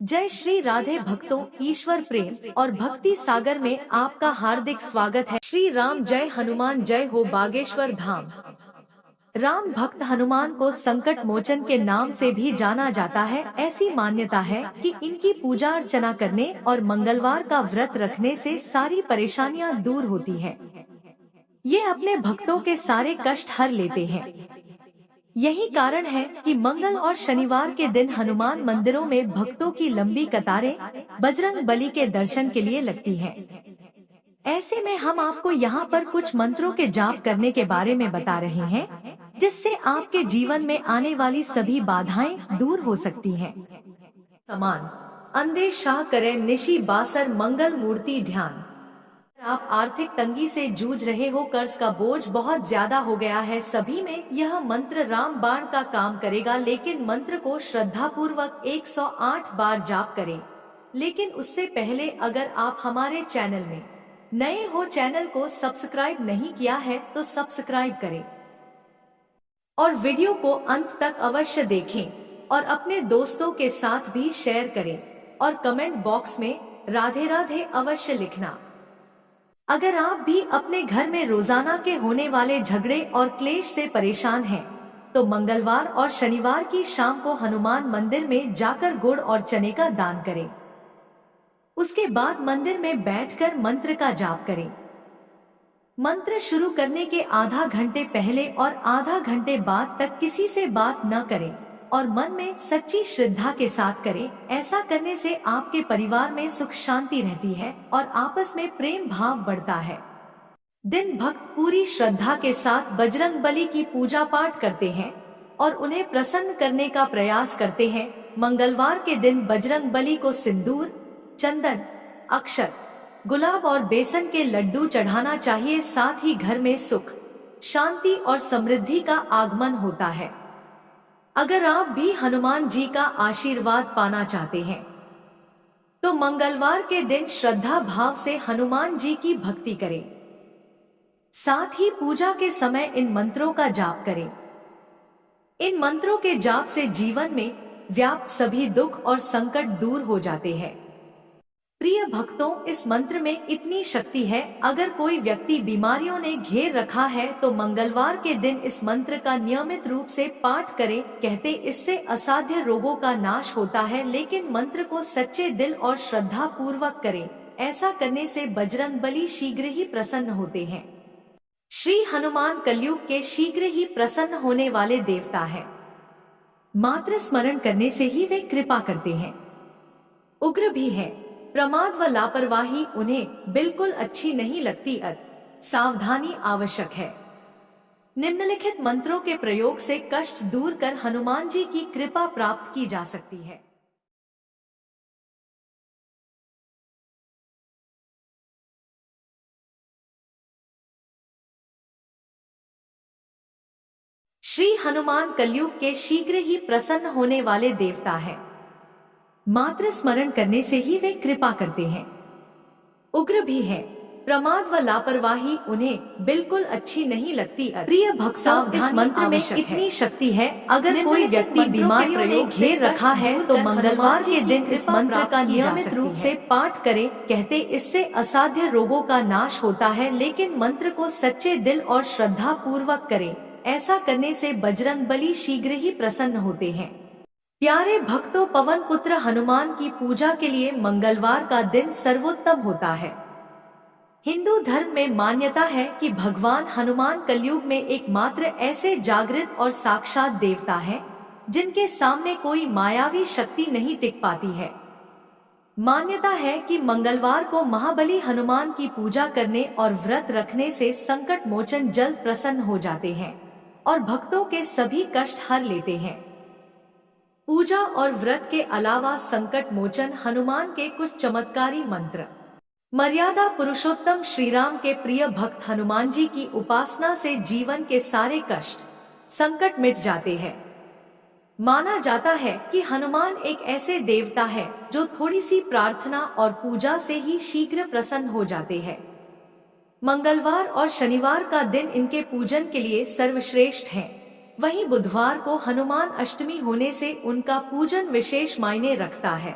जय श्री राधे भक्तों, ईश्वर प्रेम और भक्ति सागर में आपका हार्दिक स्वागत है। श्री राम जय हनुमान जय हो बागेश्वर धाम। राम भक्त हनुमान को संकट मोचन के नाम से भी जाना जाता है। ऐसी मान्यता है कि इनकी पूजा अर्चना करने और मंगलवार का व्रत रखने से सारी परेशानियां दूर होती है। ये अपने भक्तों के सारे कष्ट हर लेते हैं। यही कारण है कि मंगल और शनिवार के दिन हनुमान मंदिरों में भक्तों की लंबी कतारें बजरंग बली के दर्शन के लिए लगती हैं। ऐसे में हम आपको यहाँ पर कुछ मंत्रों के जाप करने के बारे में बता रहे हैं, जिससे आपके जीवन में आने वाली सभी बाधाएं दूर हो सकती हैं। समान अंधे शाह करें निशी बासर मंगल मूर्ति ध्यान। आप आर्थिक तंगी से जूझ रहे हो, कर्ज का बोझ बहुत ज्यादा हो गया है, सभी में यह मंत्र रामबाण का काम करेगा। लेकिन मंत्र को श्रद्धा पूर्वक 108 बार जाप करें। लेकिन उससे पहले अगर आप हमारे चैनल में नए हो, चैनल को सब्सक्राइब नहीं किया है तो सब्सक्राइब करें और वीडियो को अंत तक अवश्य देखें और अपने दोस्तों के साथ भी शेयर करें और कमेंट बॉक्स में राधे राधे अवश्य लिखना। अगर आप भी अपने घर में रोजाना के होने वाले झगड़े और क्लेश से परेशान हैं, तो मंगलवार और शनिवार की शाम को हनुमान मंदिर में जाकर गुड़ और चने का दान करें। उसके बाद मंदिर में बैठकर मंत्र का जाप करें। मंत्र शुरू करने के आधा घंटे पहले और आधा घंटे बाद तक किसी से बात न करें और मन में सच्ची श्रद्धा के साथ करें। ऐसा करने से आपके परिवार में सुख शांति रहती है और आपस में प्रेम भाव बढ़ता है। दिन भक्त पूरी श्रद्धा के साथ बजरंग बली की पूजा पाठ करते हैं और उन्हें प्रसन्न करने का प्रयास करते हैं। मंगलवार के दिन बजरंग बली को सिंदूर, चंदन, अक्षत, गुलाब और बेसन के लड्डू चढ़ाना चाहिए। साथ ही घर में सुख, शांति और समृद्धि का आगमन होता है। अगर आप भी हनुमान जी का आशीर्वाद पाना चाहते हैं, तो मंगलवार के दिन श्रद्धा भाव से हनुमान जी की भक्ति करें। साथ ही पूजा के समय इन मंत्रों का जाप करें। इन मंत्रों के जाप से जीवन में व्याप्त सभी दुख और संकट दूर हो जाते हैं। प्रिय भक्तों, इस मंत्र में इतनी शक्ति है, अगर कोई व्यक्ति बीमारियों ने घेर रखा है तो मंगलवार के दिन इस मंत्र का नियमित रूप से पाठ करें। कहते इससे असाध्य रोगों का नाश होता है। लेकिन मंत्र को सच्चे दिल और श्रद्धा पूर्वक करें। ऐसा करने से बजरंग बली शीघ्र ही प्रसन्न होते हैं। श्री हनुमान कलयुग के शीघ्र ही प्रसन्न होने वाले देवता है। मात्र स्मरण करने से ही वे कृपा करते हैं। उग्र भी है। प्रमाद व लापरवाही उन्हें बिल्कुल अच्छी नहीं लगती। सावधानी आवश्यक है। निम्नलिखित मंत्रों के प्रयोग से कष्ट दूर कर हनुमान जी की कृपा प्राप्त की जा सकती है। श्री हनुमान कलयुग के शीघ्र ही प्रसन्न होने वाले देवता है। मात्र स्मरण करने से ही वे कृपा करते हैं। उग्र भी है। प्रमाद व लापरवाही उन्हें बिल्कुल अच्छी नहीं लगती। प्रिय भक्तों, इस मंत्र में इतनी शक्ति है, अगर कोई व्यक्ति बीमारियों ने घेर रखा है तो मंगलवार के दिन इस मंत्र का नियमित रूप से पाठ करें। कहते इससे असाध्य रोगों का नाश होता है। लेकिन मंत्र को सच्चे दिल और श्रद्धा पूर्वक करें। ऐसा करने से बजरंग बली शीघ्र ही प्रसन्न होते हैं। प्यारे भक्तों, पवन पुत्र हनुमान की पूजा के लिए मंगलवार का दिन सर्वोत्तम होता है। हिंदू धर्म में मान्यता है कि भगवान हनुमान कलयुग में एकमात्र ऐसे जागृत और साक्षात देवता हैं, जिनके सामने कोई मायावी शक्ति नहीं टिक पाती है। मान्यता है कि मंगलवार को महाबली हनुमान की पूजा करने और व्रत रखने से संकट मोचन जल्द प्रसन्न हो जाते हैं और भक्तों के सभी कष्ट हर लेते हैं। पूजा और व्रत के अलावा संकट मोचन हनुमान के कुछ चमत्कारी मंत्र। मर्यादा पुरुषोत्तम श्री राम के प्रिय भक्त हनुमान जी की उपासना से जीवन के सारे कष्ट, संकट मिट जाते हैं। माना जाता है कि हनुमान एक ऐसे देवता है जो थोड़ी सी प्रार्थना और पूजा से ही शीघ्र प्रसन्न हो जाते हैं। मंगलवार और शनिवार का दिन इनके पूजन के लिए सर्वश्रेष्ठ है। वहीं बुधवार को हनुमान अष्टमी होने से उनका पूजन विशेष मायने रखता है।